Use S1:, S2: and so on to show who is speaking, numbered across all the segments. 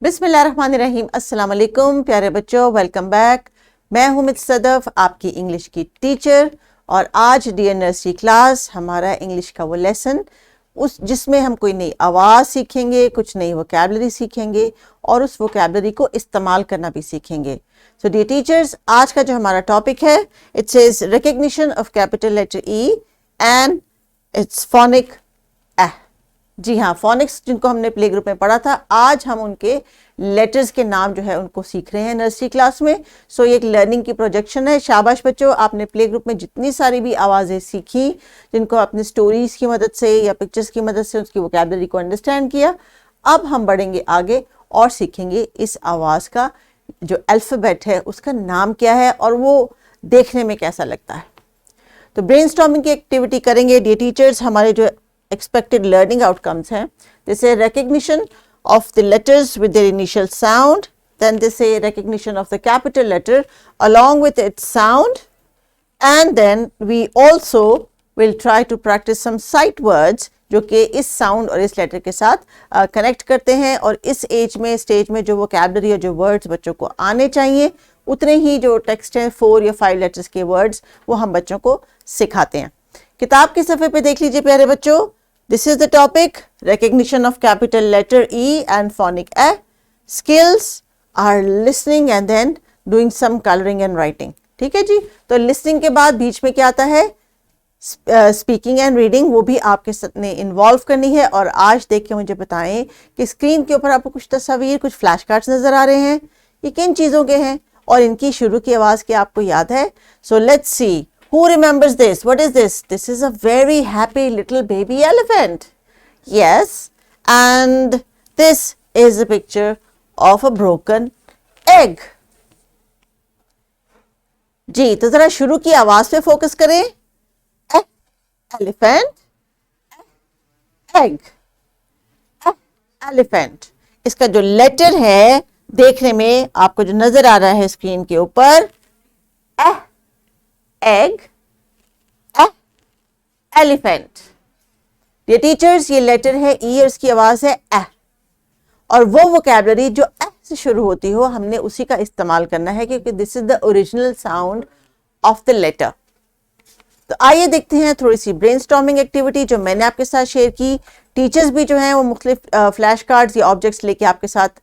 S1: बिस्मिल्लाहिर्रहमानिर्रहीम। अस्सलाम वालेकुम प्यारे बच्चों, वेलकम बैक। मैं हूं मिस सदफ, आपकी इंग्लिश की टीचर। और आज डियर नर्सरी क्लास हमारा इंग्लिश का वो लेसन जिसमें हम कोई नई आवाज़ सीखेंगे, कुछ नई वोकैबलरी सीखेंगे और उस वोकैबलरी को इस्तेमाल करना भी सीखेंगे। सो डियर टीचर्स, आज का जो हमारा टॉपिक है, it says recognition of capital letter E and its phonic A. जी हाँ, फोनिक्स जिनको हमने प्ले ग्रुप में पढ़ा था, आज हम उनके लेटर्स के नाम जो है उनको सीख रहे हैं नर्सरी क्लास में। सो ये एक लर्निंग की प्रोजेक्शन है। शाबाश बच्चों, आपने प्ले ग्रुप में जितनी सारी भी आवाज़ें सीखी, जिनको अपने स्टोरीज की मदद से या पिक्चर्स की मदद से उसकी वोकैबलरी को अंडरस्टैंड किया, अब हम बढ़ेंगे आगे और सीखेंगे इस आवाज़ का जो अल्फ़ाबेट है उसका नाम क्या है और वो देखने में कैसा लगता है। तो ब्रेनस्टॉर्मिंग की एक्टिविटी करेंगे डियर टीचर्स। हमारे जो expected learning outcomes हैं, they say recognition of the letters with their initial sound, then they say recognition of the capital letter along with its sound, and then we also will try to practice some sight words जो कि इस sound और इस letter के साथ connect करते हैं। और इस एज में स्टेज में जो वोकैबलरी और जो वर्ड्स बच्चों को आने चाहिए, उतने ही जो टेक्स्ट हैं 4 या 5 लेटर्स के वर्ड्स, वो हम बच्चों को सिखाते हैं। किताब के सफ़े पे देख लीजिए प्यारे बच्चों। This is the topic, recognition of capital letter E and phonic A. Skills are listening and then doing some coloring and writing. ठीक है जी। तो listening के बाद बीच में क्या आता है, speaking and reading, वो भी आपके साथ ने इन्वॉल्व करनी है। और आज देख के मुझे बताएं कि स्क्रीन के ऊपर आपको कुछ तस्वीर, कुछ फ्लैश कार्ड्स नजर आ रहे हैं, ये किन चीज़ों के हैं और इनकी शुरू की आवाज़ क्या आपको याद है? So let's see. Who remembers this? What is this? This is a very happy little baby elephant. Yes. And this is a picture of a broken egg. जी, तो जरा शुरू की आवाज पे फोकस करें। Elephant, egg, elephant. इसका जो letter है देखने में आपको जो नजर आ रहा है स्क्रीन के ऊपर, egg, एलिफेंट। ये टीचर्स, ये लेटर है ई और इसकी आवाज है ए। और वो वोकैबलरी जो ए से शुरू होती हो, हमने उसी का इस्तेमाल करना है क्योंकि this is the original sound of the letter. तो आइए देखते हैं थोड़ी सी ब्रेनस्टॉर्मिंग एक्टिविटी जो मैंने आपके साथ शेयर की। टीचर्स भी जो हैं वो मुख्तलिफ फ्लैश कार्ड्स या ऑब्जेक्ट्स लेके आपके साथ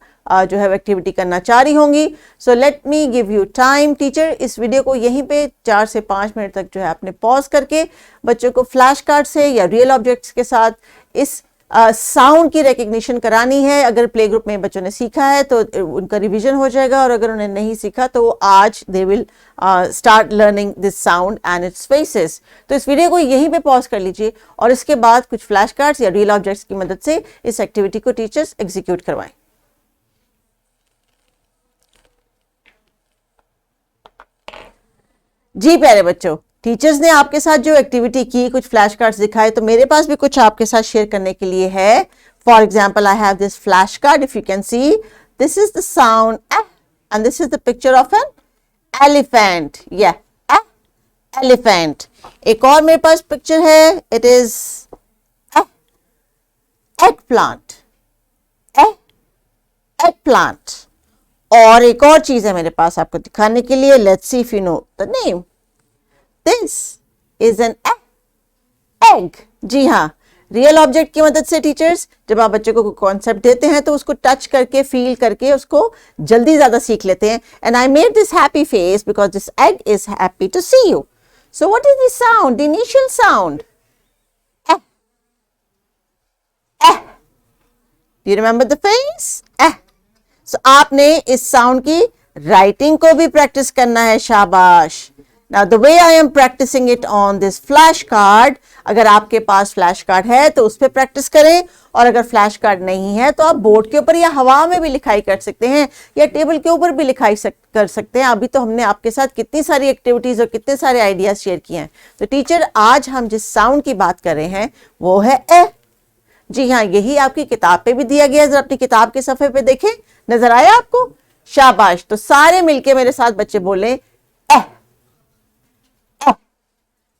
S1: जो है एक्टिविटी करना चाह रही होंगी। So let me give you time. Teacher इस वीडियो को यहीं पे 4 से 5 मिनट तक जो है आपने पॉज करके बच्चों को फ्लैश कार्ड से या रियल ऑब्जेक्ट्स के साथ इस साउंड की रिकग्निशन करानी है। अगर प्ले ग्रुप में बच्चों ने सीखा है तो उनका रिवीजन हो जाएगा, और अगर उन्होंने नहीं सीखा तो आज they will start learning this sound and it's faces. तो इस वीडियो को यहीं पे पॉज कर लीजिए और इसके बाद कुछ फ्लैश कार्ड्स या रियल ऑब्जेक्ट्स की मदद से इस एक्टिविटी को टीचर्स एग्जीक्यूट करवाएं। जी प्यारे बच्चों, टीचर्स ने आपके साथ जो एक्टिविटी की, कुछ फ्लैश कार्ड्स दिखाए, तो मेरे पास भी कुछ आपके साथ शेयर करने के लिए है। For example, I have this flash card, if you can see, this is the sound and this is the picture of an elephant. या एलिफेंट। एक और मेरे पास पिक्चर है, it is egg plant, egg plant. और एक और चीज है मेरे पास आपको दिखाने के लिए। Let's see if you know the name. This is an egg. जी हाँ, रियल ऑब्जेक्ट की मदद से टीचर्स जब आप बच्चे को कॉन्सेप्ट देते हैं तो उसको टच करके, फील करके उसको जल्दी ज्यादा सीख लेते हैं। And I made this happy face because this egg is happy to see you. So what is the sound, the initial sound? Do you remember the face? So, आपने इस साउंड की राइटिंग को भी प्रैक्टिस करना है। शाबाश। Now the way I am practicing it on this flash card, अगर आपके पास फ्लैश कार्ड है तो उस पर प्रैक्टिस करें, और अगर फ्लैश कार्ड नहीं है तो आप बोर्ड के ऊपर या हवा में भी लिखाई कर सकते हैं या टेबल के ऊपर भी लिखाई कर सकते हैं। अभी तो हमने आपके साथ कितनी सारी एक्टिविटीज और कितने सारे आइडियाज शेयर किए हैं। तो टीचर, आज हम जिस साउंड की बात कर रहे हैं वो है ए। जी हाँ, यही आपकी किताब पे भी दिया गया है। जरा अपनी किताब के सफे पे देखें, नजर आया आपको? शाबाश। तो सारे मिलके मेरे साथ बच्चे बोले ए।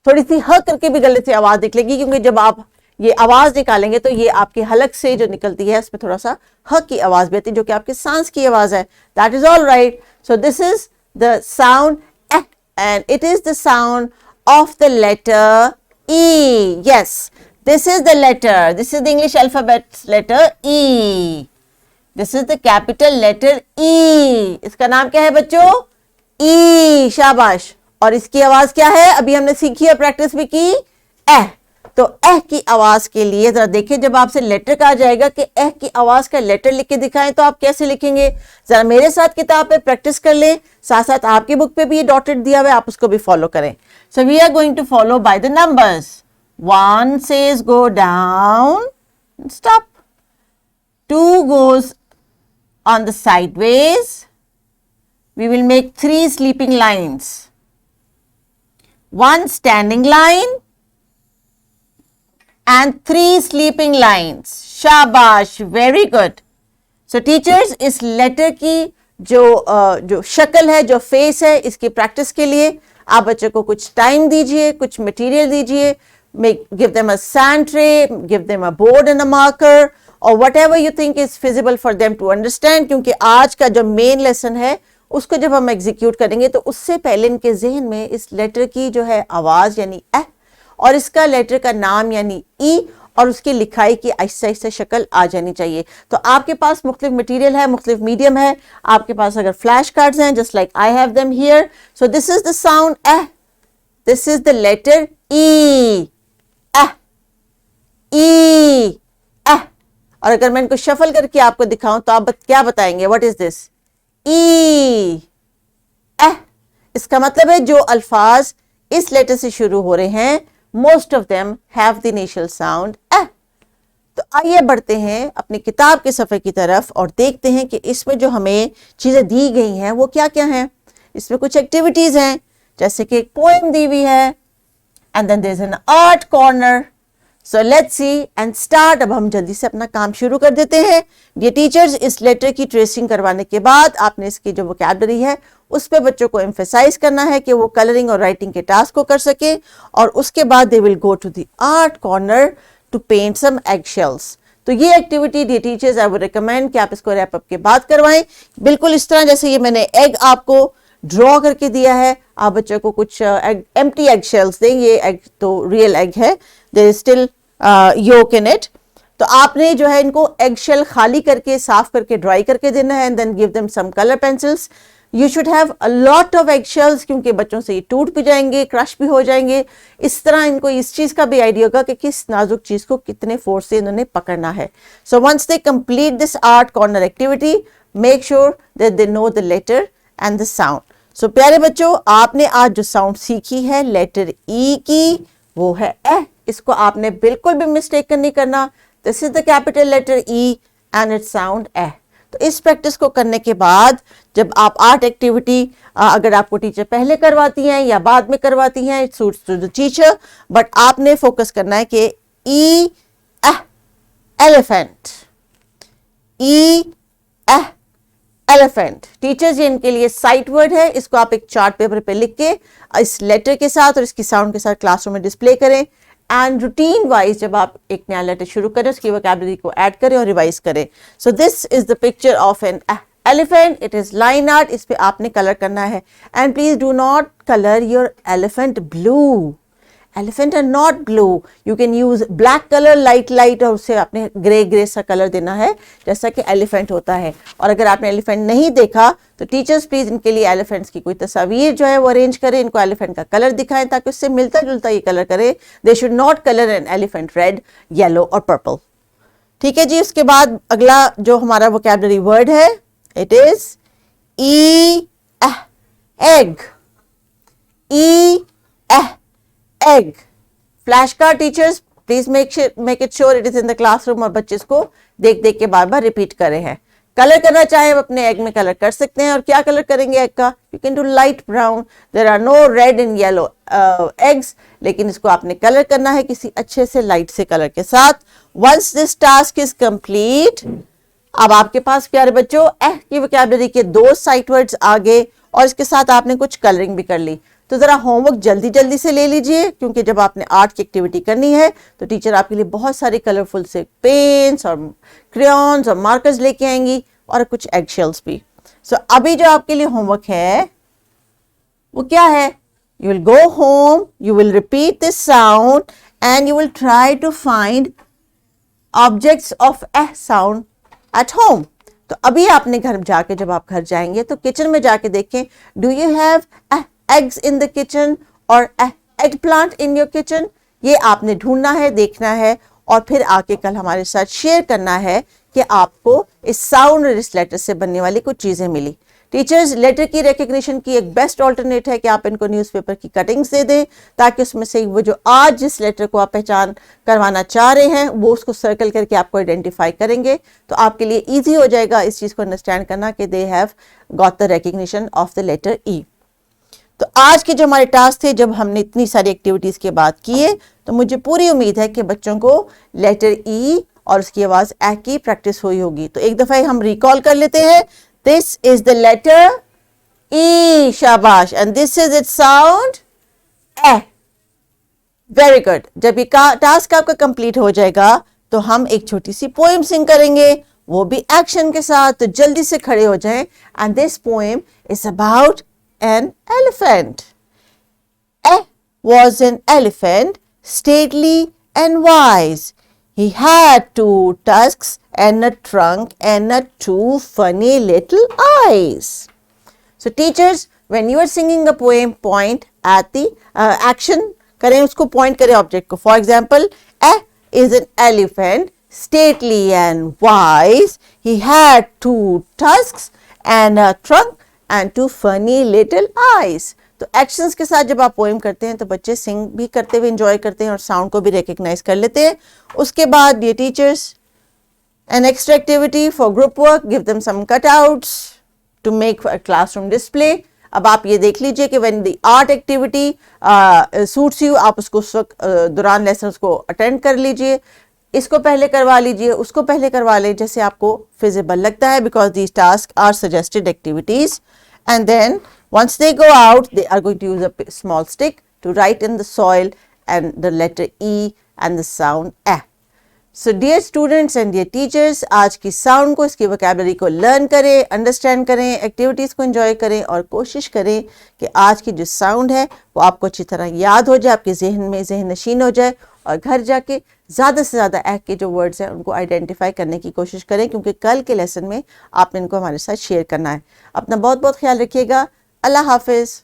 S1: थोड़ी सी ह करके भी गले से आवाज निकलेगी, क्योंकि जब आप ये आवाज निकालेंगे तो ये आपके हलक से जो निकलती है उसमें थोड़ा सा ह की आवाज भी आती है जो कि आपके सांस की आवाज है. That is all right. So this is the sound and it is the sound of the letter E. Yes, this is the letter. This is the English alphabet letter E. This is the capital letter E. इसका नाम क्या है बच्चों? E. शाबाश. और इसकी आवाज क्या है? अभी हमने सीखी है, प्रैक्टिस भी की. एह. तो एह की आवाज के लिए जरा देखिए, जब आपसे लेटर कहा जाएगा कि एह की आवाज का लेटर लिख के दिखाएं तो आप कैसे लिखेंगे? जरा मेरे साथ किताब पे प्रैक्टिस कर लें, साथ साथ आपकी बुक पे भी ये डॉटेड दिया हुआ है, आप उसको भी फॉलो करें. So we are going to follow by the numbers. 1 says go down, stop. 2 goes on the sideways. We will make 3 sleeping lines. 1 standing line and 3 sleeping lines. Shabash, very good. So teachers, इस letter की जो शक्ल है, जो face है, इसकी practice के लिए आप बच्चों को कुछ टाइम दीजिए, कुछ मटेरियल दीजिए. Give them a sand tray, give them a board and a marker और whatever you think is feasible for them to understand. क्योंकि आज का जो मेन लेसन है उसको जब हम एग्जीक्यूट करेंगे तो उससे पहले इनके जहन में इस लेटर की जो है आवाज यानी ए और इसका लेटर का नाम यानी ई और उसकी लिखाई की आहिस्ता आहिस्ता शक्ल आ जानी चाहिए. तो आपके पास मुख्तलिफ मटेरियल है, मुख्तलिफ मीडियम है. आपके पास अगर फ्लैश कार्ड्स हैं, just like I have them here. So this is the sound एह, दिस इज द लेटर ई. एह, ई, एह. और अगर मैं इनको शफल करके आपको दिखाऊं तो आप क्या बताएंगे? What is this? ई, एह. इसका मतलब है जो अल्फाज इस लेटर से शुरू हो रहे हैं most of them have the initial sound eh. तो आइए बढ़ते हैं अपनी किताब के सफ़े की तरफ और देखते हैं कि इसमें जो हमें चीज़ें दी गई हैं वो क्या क्या हैं. इसमें कुछ एक्टिविटीज़ हैं, जैसे कि एक पोएम दी हुई है and then there's an art corner. So let's see and start. अब हम जल्दी से अपना काम शुरू कर देते हैं. ये टीचर्स, इस लेटर की ट्रेसिंग करवाने के बाद आपने इसकी जो वोकैबुलरी है उस पे बच्चों को एम्फेसाइज करना है कि वो कलरिंग और राइटिंग के टास्क को कर सके और उसके बाद they will go to the art corner to paint some egg shells. तो ये activity the teachers I would recommend कि आप इसको रैप अप के बाद करवाएं. बिल्कुल इस तरह जैसे ये मैंने एग आपको ड्रॉ करके दिया है, आप बच्चों को कुछ एम्प्टी एग शेल्स दें. ये एग तो रियल एग है, there is still yolk in it. तो आपने जो है इनको एग शेल खाली करके साफ करके ड्राई करके देना है and then give them some colour pencils. You should have a lot of egg shells क्योंकि बच्चों से ये टूट भी जाएंगे, क्रश भी हो जाएंगे. इस तरह इनको इस चीज़ का भी आइडिया होगा कि किस नाजुक चीज़ को कितने फोर्स से इन्होंने पकड़ना है. So once they complete this art corner activity, make sure that they know the letter and the sound. So प्यारे बच्चों, आपने आज जो साउंड सीखी है लेटर ई की वो है ए. इसको आपने बिल्कुल भी मिस्टेक नहीं करना. This is the capital letter E and its sound A. तो इस प्रैक्टिस को करने के बाद जब आप आर्ट एक्टिविटी अगर आपको टीचर पहले करवाती हैं या बाद में करवाती हैं, it suits to the teacher, but आपने फोकस करना है कि E elephant, E elephant. Teachers ये इनके लिए साइट वर्ड है, इसको आप एक चार्ट पेपर पे लिख के इस लेटर के साथ और इसकी साउंड के साथ क्लासरूम में डिस्प्ले करें एंड रूटीन वाइज जब आप एक नया लेटर शुरू करें उसकी वोकैबुलरी को ऐड करें और रिवाइज करें. So this is the picture of an elephant. It is line art. इस पे आपने कलर करना है and please do not colour your elephant blue. Elephant are not blue. You can use black colour, light और उससे आपने grey सा colour देना है जैसा कि एलिफेंट होता है. और अगर आपने एलिफेंट नहीं देखा तो टीचर्स प्लीज इनके लिए एलिफेंट्स की कोई तस्वीर जो है वो अरेंज करें, इनको एलिफेंट का कलर दिखाएं ताकि उससे मिलता जुलता ये कलर करे. They should not colour an elephant red, yellow और पर्पल. ठीक है जी. उसके बाद अगला जो हमारा वोकैबुलरी वर्ड है it is egg. Egg. Flash card teachers please make it sure it is in the classroom और बच्चे इसको देख देख के बार बार रिपीट कर रहे हैं. कलर करना चाहे अपने एग में कलर कर सकते हैं. और क्या कलर करेंगे एग का? You can do light brown. There are no red and yellow eggs, लेकिन इसको आपने कलर करना है किसी अच्छे से लाइट से कलर के साथ. Once this task is complete, अब आपके पास प्यारे बच्चों एह की वोकैबुलरी के 2 साइट वर्ड्स आ गए और इसके साथ आपने कुछ कलरिंग भी कर ली. तो ज़रा होमवर्क जल्दी जल्दी से ले लीजिए, क्योंकि जब आपने आर्ट की एक्टिविटी करनी है तो टीचर आपके लिए बहुत सारे कलरफुल से पेन्स और क्रेयॉन्स और मार्कर्स लेके आएंगी और कुछ एगशेल्स भी। सो अभी जो आपके लिए होमवर्क है वो क्या है? You will go home, you will repeat this sound and you will try to find objects of a sound at home. तो अभी आपने घर जाके, जब आप घर जाएंगे तो किचन में जाके देखें, do you have eggs in the kitchen और eggplant in your kitchen? ये आपने ढूंढना है, देखना है और फिर आके कल हमारे साथ शेयर करना है कि आपको इस साउंड और इस लेटर से बनने वाली कुछ चीजें मिली। टीचर्स, लेटर की रिकग्निशन की एक बेस्ट ऑल्टरनेट है कि आप इनको न्यूज़पेपर की कटिंग्स दे दें, ताकि उसमें से वो जो आज जिस लेटर को आप पहचान करवाना चाह रहे हैं वो उसको सर्कल करके आपको आइडेंटिफाई करेंगे। तो आपके लिए ईजी हो जाएगा इस चीज़ को अंडरस्टैंड करना कि they have got the recognition of the letter E. तो आज के जो हमारे टास्क थे, जब हमने इतनी सारी एक्टिविटीज के बाद किए, तो मुझे पूरी उम्मीद है कि बच्चों को लेटर ई और उसकी आवाज ए की प्रैक्टिस हुई होगी। तो एक दफा हम रिकॉल कर लेते हैं। दिस इज द लेटर ई, शाबाश, and this is it's sound A. Very good. जब ये टास्क आपका कंप्लीट हो जाएगा तो हम एक छोटी सी पोएम सिंग करेंगे, वो भी एक्शन के साथ। तो जल्दी से खड़े हो जाएं। And this poem is about an elephant. A was an elephant, stately and wise. He had two tusks and a trunk and a two funny little eyes. So teachers, when you are singing a poem, point at the action. करें उसको, point करें object को. For example, A is an elephant, stately and wise. He had two tusks and a trunk and two funny little eyes. तो actions के साथ जब आप poem करते हैं तो बच्चे सिंग भी करते हुए एंजॉय करते हैं और साउंड को भी रिकग्नाइज कर लेते हैं। उसके बाद ये teachers, an extra activity for group work, give them some cutouts to make a classroom display. अब आप ये देख लीजिए कि when the art activity suits you, आप उसको उस वक्त दौरान लेसन को अटेंड कर लीजिए। इसको पहले करवा लीजिए, उसको पहले करवा लें, जैसे आपको फिजिबल लगता है, because these tasks are suggested activities. And then once they go out, they are going to use a small stick to write in the soil and the letter E and the sound A. So dear students and dear teachers, आज की sound को, इसकी vocabulary को learn करें, understand करें, activities को enjoy करें और कोशिश करें कि आज की जो साउंड है वो आपको अच्छी तरह याद हो जाए, आपके जहन में जहन नशीन हो जाए और घर जाके ज़्यादा से ज़्यादा ए के जो वर्ड्स हैं उनको आइडेंटिफाई करने की कोशिश करें, क्योंकि कल के लेसन में आपने इनको हमारे साथ शेयर करना है। अपना बहुत बहुत ख्याल रखिएगा। अल्लाह हाफिज़।